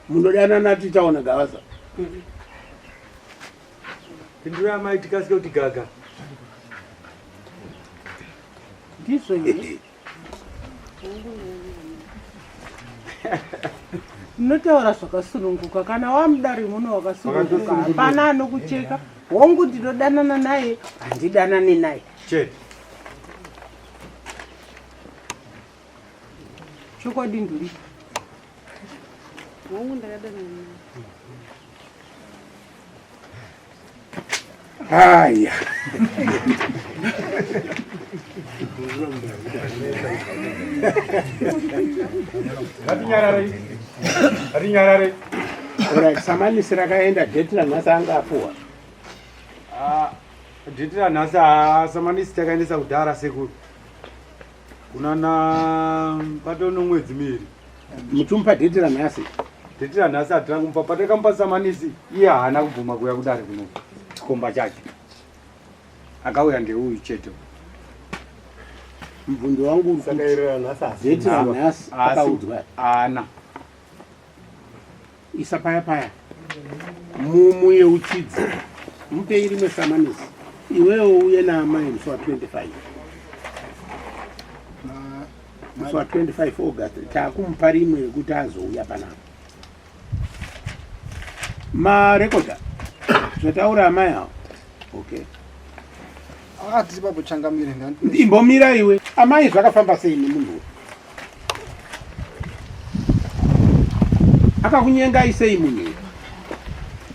Munodana tichaona Gavaza. Pindura mai tikasike kuti gaga. Ndizvo here. Unotaura zvakasununguka kana wamudari muno wakasununguka hapana anokucheka. Hongu ndinodanana naye handidanani naye. Che. Chokwadi nduri. Hongu ndakadanana naye. Haya. Hatinyarare. Alright, samanisi rakaenda date ranhasi anga apuwa. Date ranhasi samanisi takaendesa kudhara sekuru. Kunana patono mwedzi miri. Muchumupa date ranhasi. Date ranhasi hatina kumupa, patakamupa samanisi iye haana kubvuma kuuya kudare kuno chikomba chacho. Akauya ndeuyu chete. Mubvunzo wangu uri kuti date ranhasi akaudzwa. Haana. Isa paya paya. Mumu yeuchidzi. Mupe rimwe samanisi. Iwewo uye naamai musi wa 25. Musi wa 25 August. Takumupa rimwe rekuti azouya panapa. Marekodha. Zvataura amai awo. Okay. Tisipa changamire imbomira iwe. Amai zvakafamba sei nemunhu? Akakunyengai sei munhu?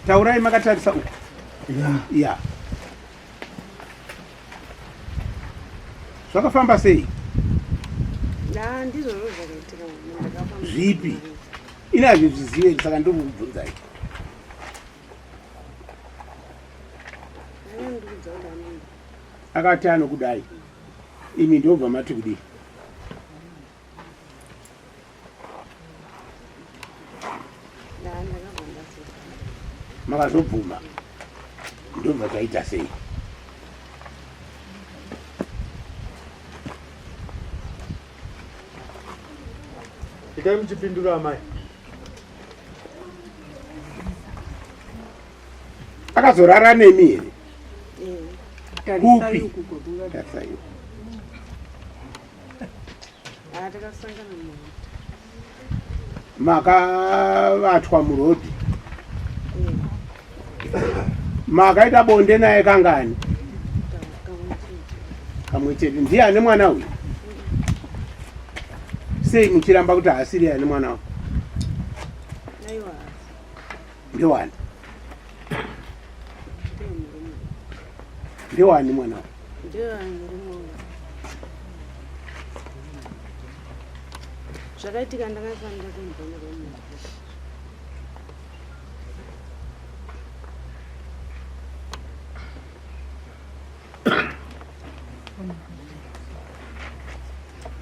Taurai makatarisa uku. Ya. Zvakafamba sei? Ndizvo zvakaitika ndakafamba. Zvipi? Ina hazvizive saka ndokubvunzai. Akati anokudai. Imi ndobva mati kudii? Makazobvuma. Ndobva taita sei? Ikai muchipindura amai. Akazorara nemi here? Kupi? Tarisa iyo. Takasangana naye. Makavatwa murodhi. Makaita bonde naye kangani? Kamwe chete. Ndiani mwana uyu? Sei muchiramba kuti haasiri ani mwana uyu? Aiwa. Ndewani? Ndewani mwana uyu? Ndewani murume. Zvakaitika ndakafanira kumbona kumuntu.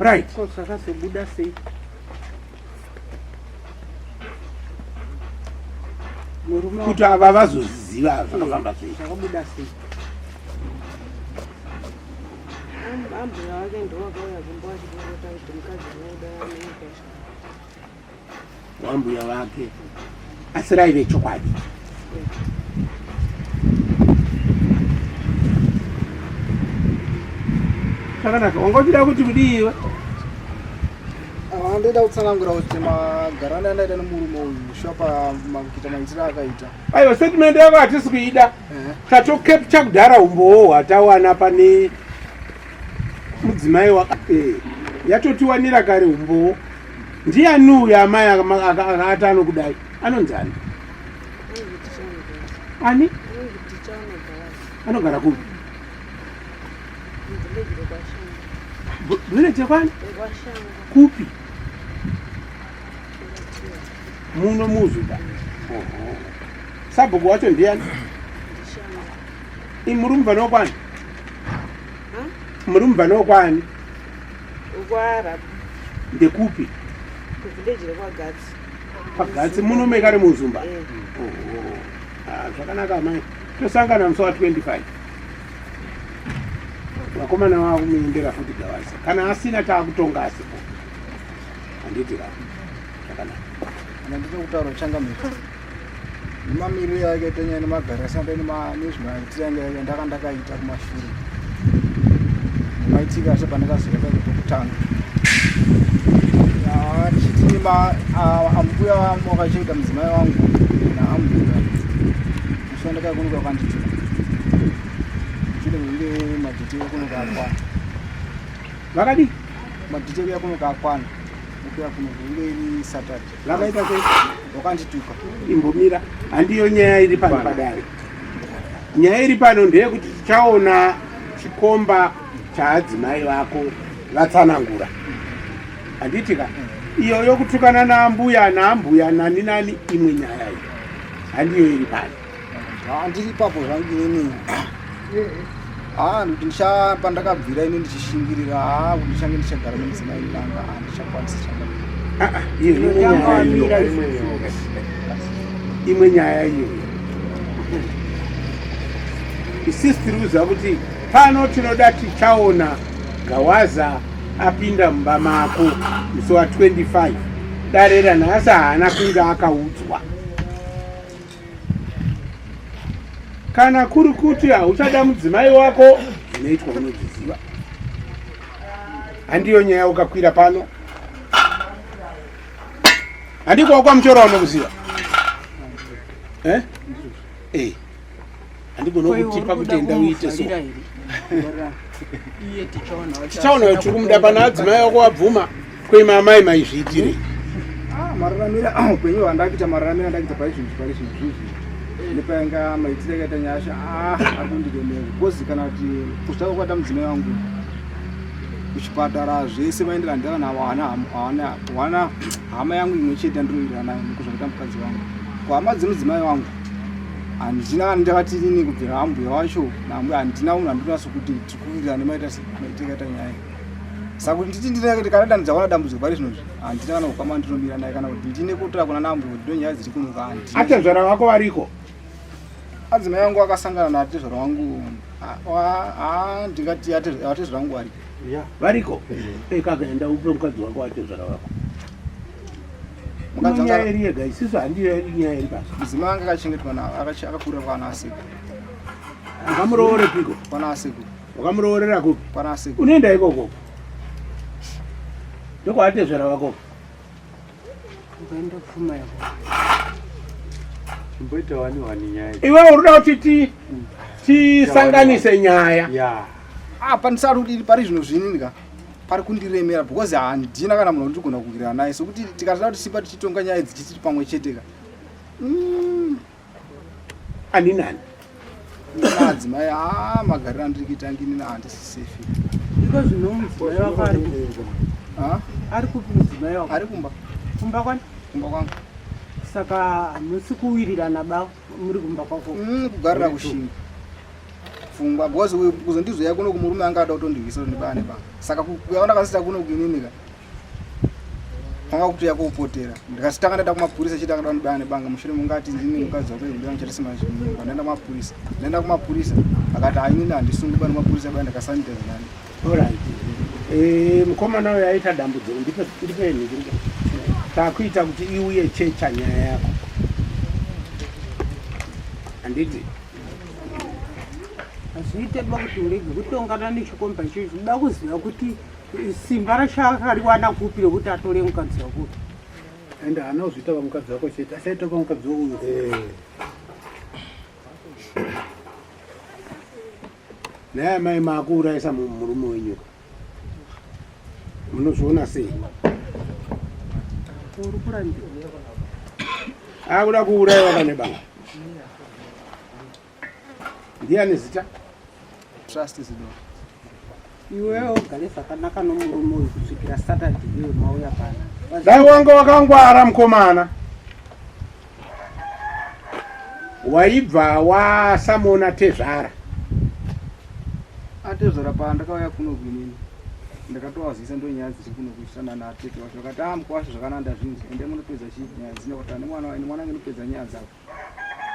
Right. Zvakazobuda sei? Murume Kuti ava vazoziva zvakafamba sei. zvakabuda sei? Ambuya wake ndowakauya kumba achikurota kuti mukadzi unoda nemukwasha. Wambuya wake. Asi raive chokwadi. Zvakanaka. Wangochida kuti kudiiwe? ndoda kutsanangura kuti magarana andaita nemurume uyu shopa kuita maitiro akaita. Aiwa, statement yako hatisi kuida. Tatokepcha kudhara umbowo hwatawana pane mudzimai yatotiwanira kare umbowo. Ndiani uyu amai akati anokudai? Anonzani? Ani? Anogara kupi? Village kwani? Kupi? Muno muzuda. Sabhuku wacho ndiani? Imurumba nokwani? Murumba nokwani? Ukwara. Ndekupi? Kuvillage rekwagatsi. Pagatsi muno mekari muzumba. Zvakanaka mai. Tosangana musi wa 25. Vakomana vavo muendera futi Gavaza. Kana asina taakutonga asipo. Handiti zvakanaka. andina kutaura uchangamira nemamiriro yakaita nyaya nemagarasanda nezvimaitiranga yake ndakaita kumashure nemaitika ashe pandakazoka kutokutanga chiti ambuya wakachengeta mudzimai wangu naambuya musha ndakakunuka kwandituka chide kunge madhiteko kunuka akwana vakadi madhiteko yakunuka akwana ukuya kunenge iri Saturday vakaita sei wakandituka imbomira handiyo nyaya iri pano padare. Nyaya iri pano ndeyekuti tichaona chikomba chaadzimai vako vatsanangura handitika iyo yokutukana naambuya nani imwe nyaya iyi handiyo iri pano. handiri ipapo zvangu inini kuti pandakabvira ine ndichishingirira kuti ndichange ndichagara nemudzimai langa handichakwanisa imwe nyaya iyoyo. Isisi tiri kuziva kuti pano tinoda tichaona Gawaza apinda mumba mako musi wa 25 dare ranhasi haana kunge akaudzwa. Kana kuri kuti hauchada mudzimai wako zvinoitwa unodziziva. Handiyo nyaya ukakwira pano. Handiko kwa unokuziva. Handiko nokuchipa kutenda uite so. Tichaona kuti kumuda pana adzimai wako wabvuma kwema mai maizviitire. mararamira upenyu hwandakuita mararamira ndakuita paizvizvi nepainga maitiro akaita nyasha akundikemera because kana kuti kusvika kwata mudzimai wangu kuchipatara zvese maendera ndaka navo hwana hama yangu imwe chete ndiroira nayo nekuzvakuita mukadzi wangu kuhama dzemudzimai wangu handina ndakati ini kubvira ambuya wacho naambuya handina munhu andinonaso kuti tikuvirira nemaitiro akaita nyaya saka kuti nditi ndinekuti kana danidzawana dambudziko pari zvinozvi handina kana kukama ndinomira naye kana kuti ndine kutaura kuna naambuya kuti ndonyaya dziri kunuka handina. Atezvara wako variko? Adzimai wangu akasangana naatezvara wangu ndingati atezvara wangu variko. Variko? Kakaenda upe mukadzi wako atezvara wako. Nyaya iri yega isisu handiyo nyaya iri basa. Mudzimai wangu akachengetwa akakura kwana aseko. Wakamuroore piko? Kwana aseko. Wakamuroorera kupi? Kwana aseko. Unoenda ikoko? Ndoko atezvara wako? Ukaenda kufuma yako. Mboita wani nyaya. Iwe uruda kuti tisanganise nyaya. Pandisari kuti pari zvino zvininga pari kundiremera because handina kana munhu ndigona kukwirana naye sokuti tikatida kuti simba tichitonga nyaya dzichiti pamwe cheteka ani nani adzimai magariro andiri kuita ngini handisi sefi iko zvino mudzimai wako ari kupi mudzimai wako? Ari kumba. Kumba kwani? Kumba kwangu. Saka musi kuwirirana baba muri kumba kwako? Kugarira kushinga pfungwa because kuzondizoya kuno kumurume anga ada kutondivisa kuti ndibane banga saka kuyaona kasita kuno kuininika panga kuti yakupotera ndikasitanga ndaenda kumapurisa chiti akada ndibane banga mushure mungati ndini mukadzi wako ndira ncharisima zvinhu ndaenda kumapurisa ndaenda kumapurisa akati ainini handisungwa nemapurisa bana ndikasanitize nani. Alright. Mukomana uyu aita dambudziko ndipe nhingi takuita kuti iuye checha nyaya yako handiti azviite bakuti urege kutongana nechikomba ichocho uda kuziva kuti simba rachakariwana kupi rekuti atore mukadzi wako ende haana kuzviita pamukadzi wako chete asaita pamukadzi wauyu naye mai mako uraisa murume wenyuka munozviona sei? uri kurandira akuda kuuraiwa pane banga ndiani zita? Trust zido. Iwewe ugare zvakanaka nomurume uyu kusvikira Saturday iwe mauya pana. Dai wanga wakangwara mukomana. Waibva wasamona Tezvara. Atezvara pa ndakauya kuno gwinini. Ndakatowazisa ndo nyaya dziri kuno kushana na atete wacho vakati mkwasho zvakananda zvinji ende munopedza chinyaya dzine kuti ane mwana wani mwana ngenopedza nyaya dzako.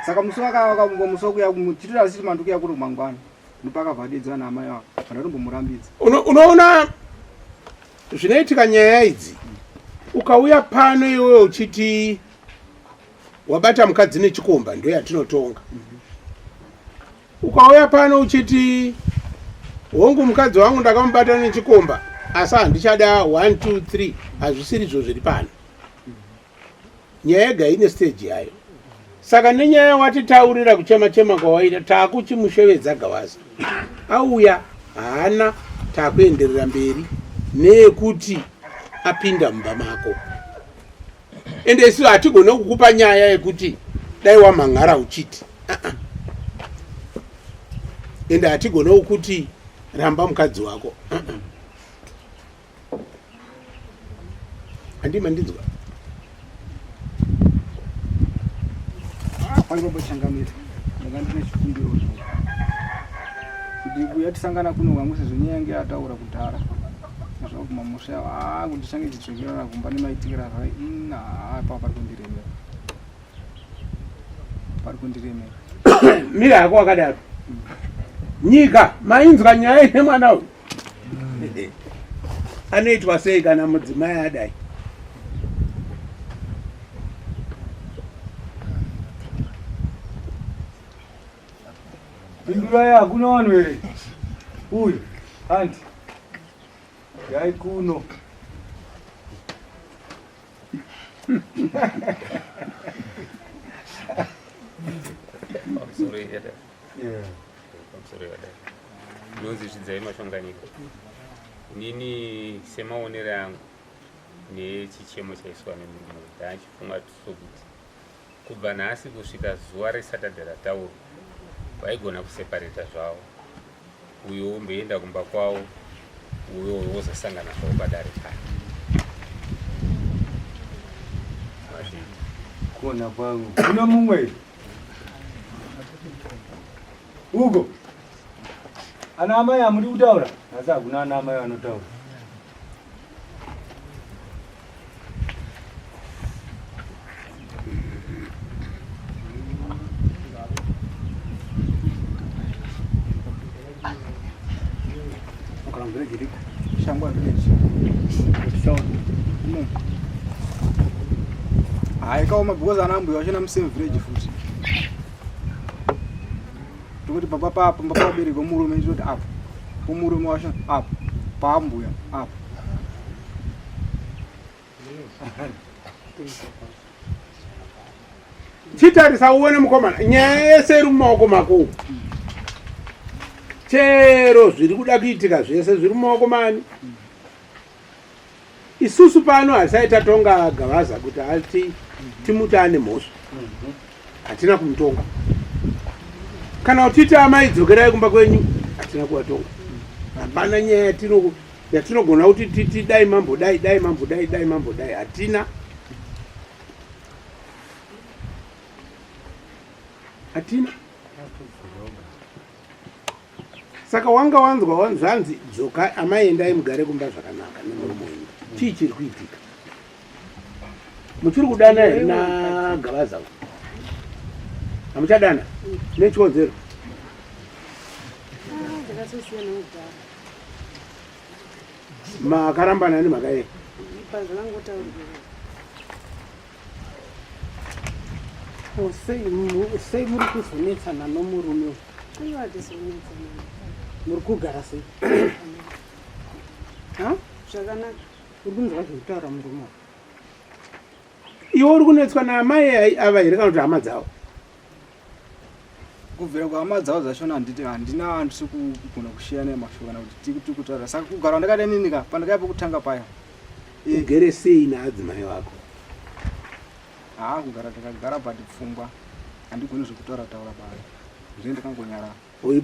Saka musaka wakamusoku ya chitira ziti manduku yakuru mangwana. Nipaka vadedza na amai wako. Ndatombo murambidza. Unoona zvinoitika nyaya idzi. Ukauya pano iwe uchiti wabata mukadzi nechikomba ndo yatinotonga. Ukauya pano uchiti hongu mukadzi wangu ndakamubata nechikomba asi handichada 1 2 3 hazvisirizvo zviri pano. Nyaya yega ine stage yayo. Saka nenyaya watitaurira kuchema kwawaita takuchimushevedza Gavaza auya haana takuenderera mberi nekuti apinda mumba mako. Ende isu hatigone kukupa nyaya yekuti dai wamhan'ara uchiti ende hatigone kuti ramba mukadzi wako. Handima ndinzwa pangobochangamira ndakandine chikumbiro kuti kuyatisangana kuno kwangu sezvonyaya ataura kudhara zvakuma musha kuti ndichange ndidzokera kumba nemaitikira ina apa pari kundiremera mira yako wakadaro. Nyika mainzwa nyaya ine mwana uyu anoitwa sei kana mudzimai adai? Pindura hakuna vanhu here uyu anti yai kuno nonzvidzidzai mashonganyiko. Inini semaonero yangu nechichemo chaiswa nemunhu ndachifunga sokuti kubva nhasi kusvika zuva reSatadhe rataurwa vaigona kusepareta zvavo, uyo umbeenda kumba kwavo, uyo wozosangana zvavo padare pano. kona kwangu kuna mumwe Hugo ana amai amuri kutaura asi hakuna ana amai anotaura. haikaoma because ana mbuya wachona musame village futi tokuti papa pabereki wemurume ndinoti apo pomurume wacho apo paambuya apo chitarisa uone mukomana nyaya yese iri mumaoko mako. Chero zviri kuda kuitika zvese zviri mumaoko mani. Isusu pano hasaita tonga Gavaza kuti ati timuti ane mhosva, hatina kumutonga. Kana utiti amai dzokerai kumba kwenyu, hatina kuvatonga. Hapana nyaya yatinogona kuti titi dai mambo dai mambo dai mambo dai, hatina. Saka wanga wanzwa zvanzi dzoka amai endai mugare kumba zvakanaka nemurume wenyu. Chii chiri kuitika? Muchiri kudana here naGavaza? Hamuchadana? Nechikonzero? Ndakatosiyana kudhara. Makarambana nemhaka yei? Pazvakangotaurira. Sei muri kuzonetsana nomurume? Ivo hatisonetsana. Muri kugara sei? Zvakanaka. Uri kunzwa zvekutaura murume? Iwe uri kunetswa naamai ava here kana kuti hama dzavo? kubvira kwahama dzavo zvachona handina handisi kugona kushiya nemasho kana kuti tiri kutaura. Saka kugara ndakada ninika pandakaipa kutanga paya. Ugere sei naadzimai vako? Kugara takagara but pfungwa handigoni zvekutaura taura paya. Zvine ndakangonyarara.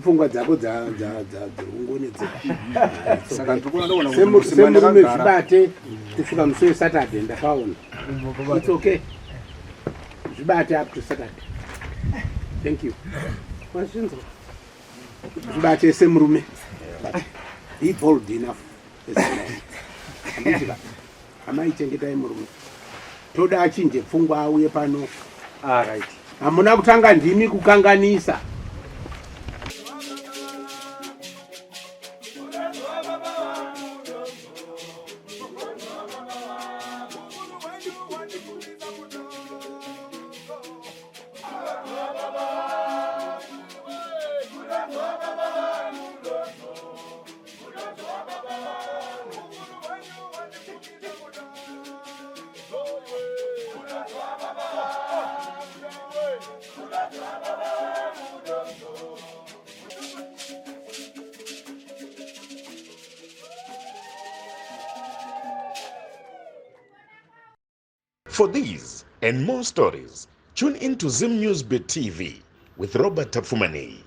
Pfungwa dzako dziri kungonetseka. Saka ndikuona ndogona semurume zvibate kusvika musi weSatadhe ndakaona. It's okay. Zvibate up to Saturday. Thank you. Wazvinzwa? Zvibate semurume. Be bold enough. Amai chengetai murume. Toda achinje pfungwa auye pano. Right. Hamuna kutanga ndimi kukanganisa. Oh For these and more stories, tune in to Zim Newsbeat TV with Robert Tafumanei.